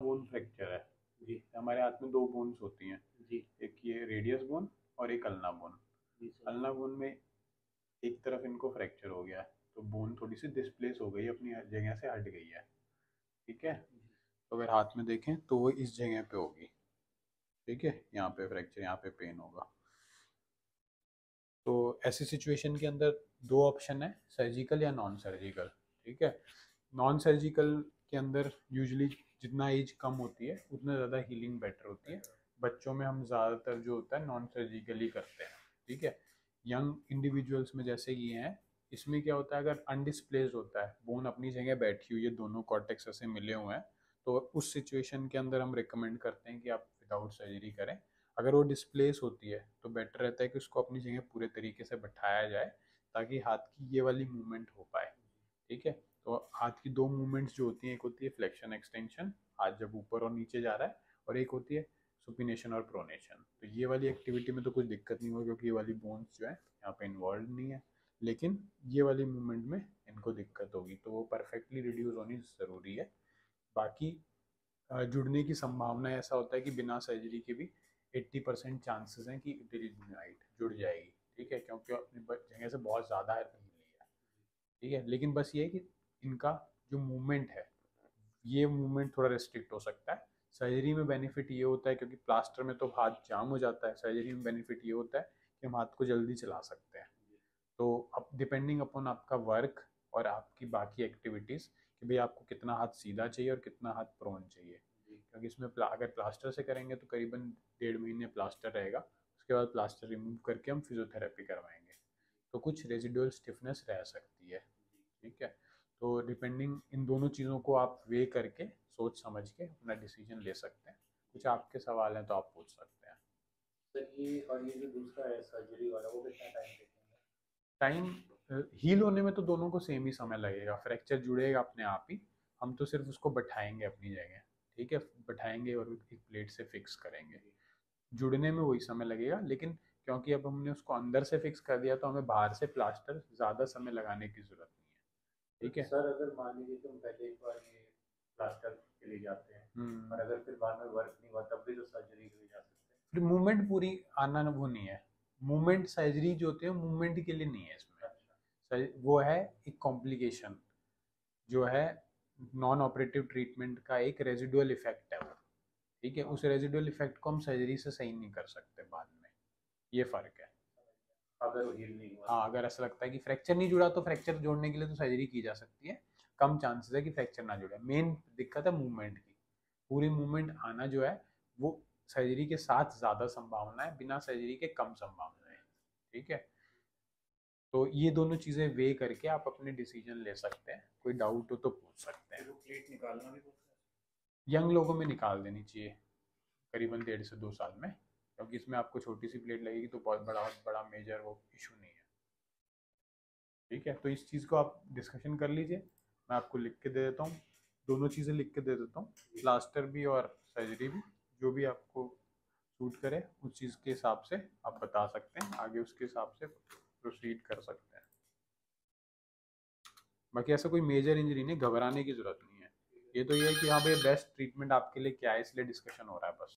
Bone fracture है जी हमारे हाथ में। दो बोन्स होती हैं, जी एक ये रेडियस बोन और एक अल्ना बोन। जी सर। अल्ना बोन में एक तरफ इनको फ्रैक्चर हो गया है, तो बोन थोड़ी सी डिस्प्लेस हो गई, अपनी जगह से हट गई है। ठीक है, तो अगर हाथ में देखें तो वो इस जगह पे होगी। ठीक है, यहाँ पे फ्रैक्चर, यहाँ पे पेन होगा। तो ऐसी सिचुएशन के अंदर दो ऑप्शन है, सर्जिकल या नॉन सर्जिकल। ठीक है, नॉन सर्जिकल के अंदर यूजुअली जितना एज कम होती है उतना ज़्यादा हीलिंग बेटर होती है। बच्चों में हम ज़्यादातर जो होता है नॉन सर्जिकली करते हैं। ठीक है, यंग इंडिविजुअल्स में जैसे ये हैं, इसमें क्या होता है, अगर अनडिस्प्लेस्ड होता है, बोन अपनी जगह बैठी हुई है, दोनों कॉर्टेक्स ऐसे मिले हुए हैं, तो उस सिचुएशन के अंदर हम रिकमेंड करते हैं कि आप विदाउट सर्जरी करें। अगर वो डिस्प्लेस होती है तो बेटर रहता है कि उसको अपनी जगह पूरे तरीके से बैठाया जाए, ताकि हाथ की ये वाली मूवमेंट हो पाए। ठीक है, तो हाथ की दो मूवमेंट्स जो होती हैं, एक होती है फ्लेक्शन एक्सटेंशन, हाथ जब ऊपर और नीचे जा रहा है, और एक होती है सुपिनेशन और प्रोनेशन। तो ये वाली एक्टिविटी में तो कुछ दिक्कत नहीं होगी, क्योंकि ये वाली बोन्स जो है यहाँ पे इन्वॉल्व नहीं है। लेकिन ये वाली मूवमेंट में इनको दिक्कत होगी, तो वो परफेक्टली रिड्यूस होनी ज़रूरी है। बाकी जुड़ने की संभावना ऐसा होता है कि बिना सर्जरी के भी 80% चांसेस हैं कि इंटेलिजेंट जुड़ जाएगी। ठीक है, क्योंकि अपनी जगह से बहुत ज़्यादा है ली है। ठीक है, लेकिन बस ये है कि इनका जो मूवमेंट है, ये मूवमेंट थोड़ा रिस्ट्रिक्ट हो सकता है। सर्जरी में बेनिफिट ये होता है, क्योंकि प्लास्टर में तो हाथ जाम हो जाता है, सर्जरी में बेनिफिट ये होता है कि हम हाथ को जल्दी चला सकते हैं। तो अब डिपेंडिंग अपॉन आपका वर्क और आपकी बाकी एक्टिविटीज़, कि भाई आपको कितना हाथ सीधा चाहिए और कितना हाथ प्रोन चाहिए। क्योंकि इसमें अगर प्लास्टर से करेंगे तो करीबन 1.5 महीने प्लास्टर रहेगा, उसके बाद प्लास्टर रिमूव करके हम फिजियोथेरेपी करवाएंगे, तो कुछ रेजिडुअल स्टिफनेस रह सकती है। ठीक है, तो डिपेंडिंग इन दोनों चीज़ों को आप वे करके सोच समझ के अपना डिसीजन ले सकते हैं। कुछ आपके सवाल हैं तो आप पूछ सकते हैं। सर ये और ये जो दूसरा है सर्जरी वाला, वो कितना टाइम लेते हैं? टाइम हील होने में तो दोनों को सेम ही समय लगेगा, फ्रैक्चर जुड़ेगा अपने आप ही, हम तो सिर्फ उसको बैठाएंगे अपनी जगह। ठीक है, बैठाएंगे और एक प्लेट से फिक्स करेंगे। जुड़ने में वही समय लगेगा, लेकिन क्योंकि अब हमने उसको अंदर से फिक्स कर दिया, तो हमें बाहर से प्लास्टर ज़्यादा समय लगाने की ज़रूरत नहीं है। तो ठीक है। सर अगर मान लीजिए कि हम पहले एक बार ये प्लास्टर के लिए जाते हैं, और अगर फिर बाद में वर्क नहीं हुआ, तब भी तो सर्जरी के लिए जा सकते हैं? फिर मूवमेंट पूरी आना वो नहीं है। मूवमेंट सर्जरी जो होती है मूवमेंट के लिए नहीं है इसमें। अच्छा। वो है एक कॉम्प्लिकेशन, जो है नॉन ऑपरेटिव ट्रीटमेंट का एक रेजिडुअल इफेक्ट है वो। ठीक है, उस रेजिडुअल इफेक्ट को हम सर्जरी से सही नहीं कर सकते बाद में, ये फर्क है। अगर वो हील नहीं हुआ हाँ, तो? अगर ऐसा लगता है कि फ्रैक्चर नहीं जुड़ा, तो फ्रैक्चर जोड़ने के लिए तो सर्जरी की जा सकती है। कम चांसेस है कि फ्रैक्चर ना जुड़े। मेन दिक्कत है मूवमेंट की, पूरी मूवमेंट आना जो है वो सर्जरी के साथ ज़्यादा संभावना है, बिना सर्जरी के कम संभावना है। ठीक है, तो ये दोनों चीज़ें वे करके आप अपने डिसीजन ले सकते हैं। कोई डाउट हो तो पूछ सकते हैं। फिर वो प्लेट निकालना भी पड़ता है? यंग लोगों में निकाल देनी चाहिए, करीबन 1.5 से 2 साल में, क्योंकि इसमें आपको छोटी सी प्लेट लगेगी तो बहुत बड़ा बड़ा मेजर वो इशू नहीं है। ठीक है, तो इस चीज़ को आप डिस्कशन कर लीजिए, मैं आपको लिख के दे देता हूँ, दोनों चीज़ें लिख के दे देता हूँ, प्लास्टर भी और सर्जरी भी, जो भी आपको सूट करे उस चीज़ के हिसाब से आप बता सकते हैं, आगे उसके हिसाब से प्रोसीड कर सकते हैं। बाकी ऐसा कोई मेजर इंजरी नहीं, घबराने की जरूरत नहीं है। ये तो ये है कि हाँ भाई बेस्ट ट्रीटमेंट आपके लिए क्या है, इसलिए डिस्कशन हो रहा है बस।